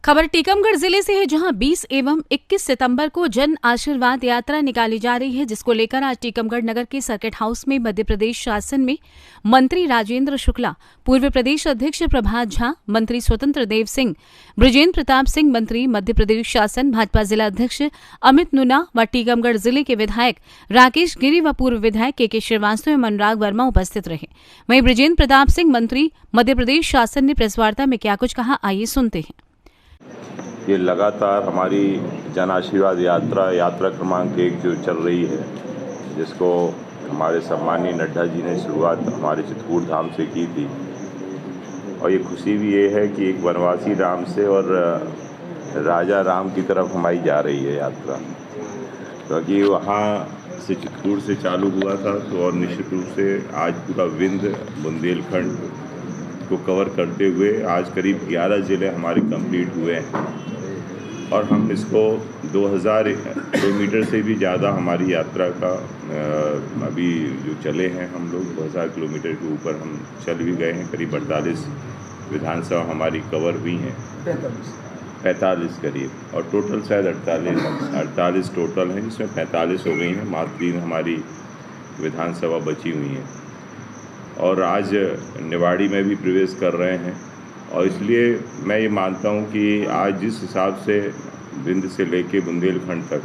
खबर टीकमगढ़ जिले से है, जहां 20 एवं 21 सितंबर को जन आशीर्वाद यात्रा निकाली जा रही है, जिसको लेकर आज टीकमगढ़ नगर के सर्किट हाउस में मध्य प्रदेश शासन में मंत्री राजेंद्र शुक्ला, पूर्व प्रदेश अध्यक्ष प्रभात झा, मंत्री स्वतंत्र देव सिंह, बृजेंद्र प्रताप सिंह, मंत्री मध्य प्रदेश शासन, भाजपा जिला अध्यक्ष अमित नुना व टीकमगढ़ जिले के विधायक राकेश गिरी व पूर्व विधायक के श्रीवास्तव एवं अनुराग वर्मा उपस्थित रहे। वहीं बृजेंद्र प्रताप सिंह, मंत्री मध्य प्रदेश शासन ने प्रेस वार्ता में क्या कुछ कहा, आइए सुनते हैं। ये लगातार हमारी जन आशीर्वाद यात्रा क्रमांक 1 जो चल रही है, जिसको हमारे सम्मानीय नड्डा जी ने शुरुआत हमारे चित्रकूट धाम से की थी। और ये खुशी भी ये है कि एक वनवासी राम से और राजा राम की तरफ हमारी जा रही है यात्रा, क्योंकि वहाँ से चित्रकूट से चालू हुआ था तो और निश्चित रूप से आज पूरा विंध्य बुंदेलखंड को कवर करते हुए आज करीब 11 ज़िले हमारे कंप्लीट हुए हैं। और हम इसको 2000 किलोमीटर से भी ज़्यादा हमारी यात्रा का अभी जो चले हैं हम लोग 2000 किलोमीटर के ऊपर हम चल भी गए हैं। करीब 48 विधानसभा हमारी कवर हुई हैं, 45 करीब, और टोटल शायद 48 टोटल हैं, जिसमें 45 हो गई हैं, मात्र 3 हमारी विधानसभा बची हुई हैं। और आज निवाड़ी में भी प्रवेश कर रहे हैं। और इसलिए मैं ये मानता हूँ कि आज जिस हिसाब से विंध्य से लेके बुंदेलखंड तक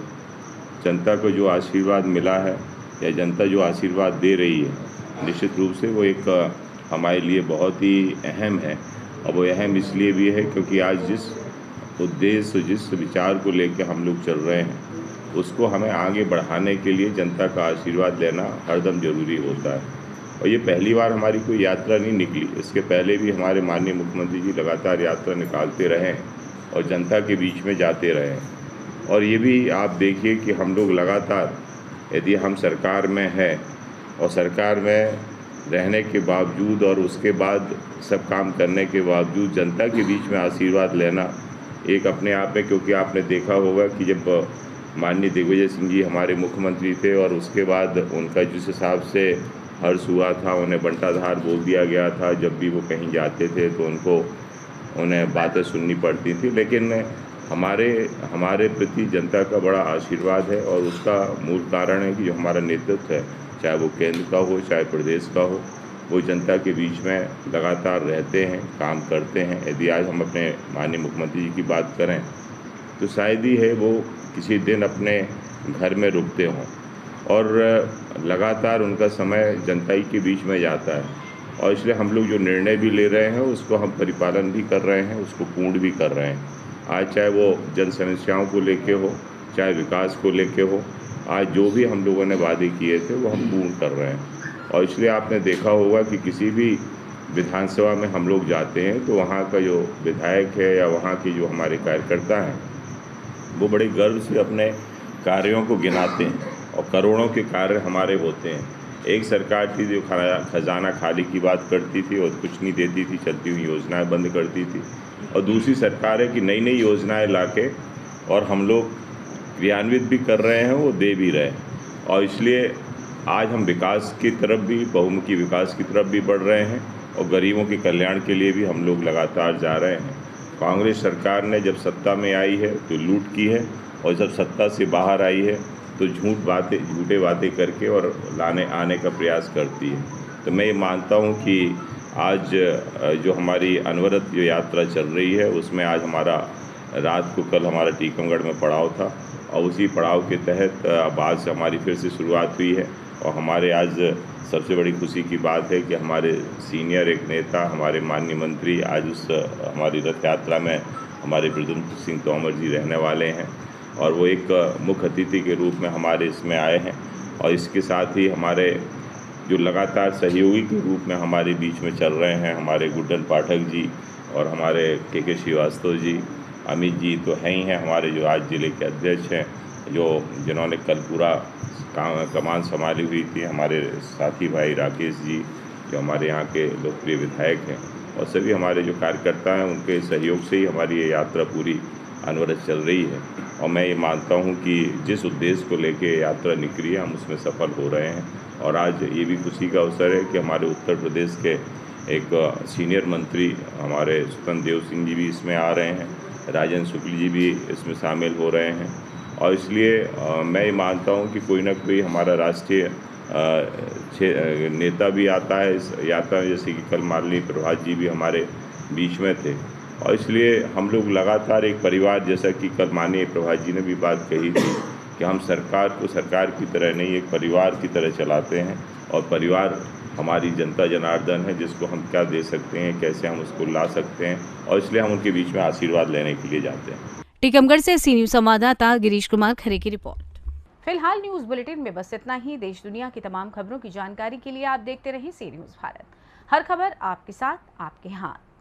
जनता को जो आशीर्वाद मिला है या जनता जो आशीर्वाद दे रही है, निश्चित रूप से वो एक हमारे लिए बहुत ही अहम है। और वो अहम इसलिए भी है क्योंकि आज जिस उद्देश्य जिस विचार को लेके हम लोग चल रहे हैं, उसको हमें आगे बढ़ाने के लिए जनता का आशीर्वाद लेना हरदम ज़रूरी होता है। और ये पहली बार हमारी कोई यात्रा नहीं निकली, इसके पहले भी हमारे माननीय मुख्यमंत्री जी लगातार यात्रा निकालते रहे और जनता के बीच में जाते रहे। और ये भी आप देखिए कि हम लोग लगातार, यदि हम सरकार में हैं और सरकार में रहने के बावजूद और उसके बाद सब काम करने के बावजूद जनता के बीच में आशीर्वाद लेना एक अपने आप में, क्योंकि आपने देखा होगा कि जब माननीय दिग्विजय सिंह जी हमारे मुख्यमंत्री थे और उसके बाद उनका जिस हिसाब से हर्ष हुआ था, उन्हें बंटाधार बोल दिया गया था। जब भी वो कहीं जाते थे तो उन्हें बातें सुननी पड़ती थी, लेकिन हमारे प्रति जनता का बड़ा आशीर्वाद है। और उसका मूल कारण है कि जो हमारा नेतृत्व है, चाहे वो केंद्र का हो चाहे प्रदेश का हो, वो जनता के बीच में लगातार रहते हैं, काम करते हैं। यदि आज हम अपने माननीय मुख्यमंत्री जी की बात करें तो शायद ही है वो किसी दिन अपने घर में रुकते हों, और लगातार उनका समय जनता के बीच में जाता है। और इसलिए हम लोग जो निर्णय भी ले रहे हैं उसको हम परिपालन भी कर रहे हैं, उसको पूर्ण भी कर रहे हैं। आज चाहे वो जन समस्याओं को लेके हो, चाहे विकास को लेके हो, आज जो भी हम लोगों ने वादे किए थे वो हम पूर्ण कर रहे हैं। और इसलिए आपने देखा होगा कि किसी भी विधानसभा में हम लोग जाते हैं तो वहाँ का जो विधायक है या वहाँ के जो हमारे कार्यकर्ता हैं, वो बड़े गर्व से अपने कार्यों को गिनाते हैं। और करोड़ों के कार्य हमारे होते हैं। एक सरकार थी जो खजाना खाली की बात करती थी और कुछ नहीं देती थी, चलती हुई योजनाएं बंद करती थी। और दूसरी सरकार है कि नई नई योजनाएं लाके और हम लोग क्रियान्वित भी कर रहे हैं, वो दे भी रहे हैं। और इसलिए आज हम विकास की तरफ भी, बहुमुखी विकास की तरफ भी बढ़ रहे हैं और गरीबों के कल्याण के लिए भी हम लोग लगातार जा रहे हैं। कांग्रेस सरकार ने जब सत्ता में आई है तो लूट की है, और जब सत्ता से बाहर आई है तो झूठे बातें करके और आने का प्रयास करती है। तो मैं ये मानता हूँ कि आज जो हमारी अनवरत जो यात्रा चल रही है, उसमें आज कल हमारा टीकमगढ़ में पड़ाव था, और उसी पड़ाव के तहत अब आज हमारी फिर से शुरुआत हुई है। और हमारे आज सबसे बड़ी खुशी की बात है कि हमारे सीनियर एक नेता, हमारे माननीय मंत्री आज उस हमारी रथ यात्रा में हमारे बृजेंद्र सिंह तोमर जी रहने वाले हैं, और वो एक मुख्य अतिथि के रूप में हमारे इसमें आए हैं। और इसके साथ ही हमारे जो लगातार सहयोगी के रूप में हमारे बीच में चल रहे हैं, हमारे गुड्डन पाठक जी और हमारे के श्रीवास्तव जी, अमित जी तो हैं ही हैं, हमारे जो आज ज़िले के अध्यक्ष हैं, जिन्होंने कल पूरा कमान संभाली हुई थी, हमारे साथी भाई राकेश जी जो हमारे यहाँ के लोकप्रिय विधायक हैं, और सभी हमारे जो कार्यकर्ता हैं, उनके सहयोग से ही हमारी ये यात्रा पूरी अनवरत चल रही है। और मैं ये मानता हूँ कि जिस उद्देश्य को लेके यात्रा निकली है, हम उसमें सफल हो रहे हैं। और आज ये भी खुशी का अवसर है कि हमारे उत्तर प्रदेश के एक सीनियर मंत्री हमारे स्वतंत्र देव सिंह जी भी इसमें आ रहे हैं, राजेंद्र शुक्ल जी भी इसमें शामिल हो रहे हैं। और इसलिए मैं ये मानता हूँ कि कोई ना कोई हमारा राष्ट्रीय नेता भी आता है इस यात्रा में, जैसे कि कल माननीय प्रभात जी भी हमारे बीच में थे। और इसलिए हम लोग लगातार एक परिवार, जैसा कि कल माननीय प्रभात जी ने भी बात कही थी कि हम सरकार को सरकार की तरह नहीं, एक परिवार की तरह चलाते हैं। और परिवार हमारी जनता जनार्दन है, जिसको हम क्या दे सकते हैं, कैसे हम उसको ला सकते हैं, और इसलिए हम उनके बीच में आशीर्वाद लेने के लिए जाते हैं। टीकमगढ़ से सी न्यूज संवाददाता गिरीश कुमार खरे की रिपोर्ट। फिलहाल न्यूज बुलेटिन में बस इतना ही। देश दुनिया की तमाम खबरों की जानकारी के लिए आप देखते रहिए सी न्यूज भारत। हर खबर आपके साथ, आपके हाथ।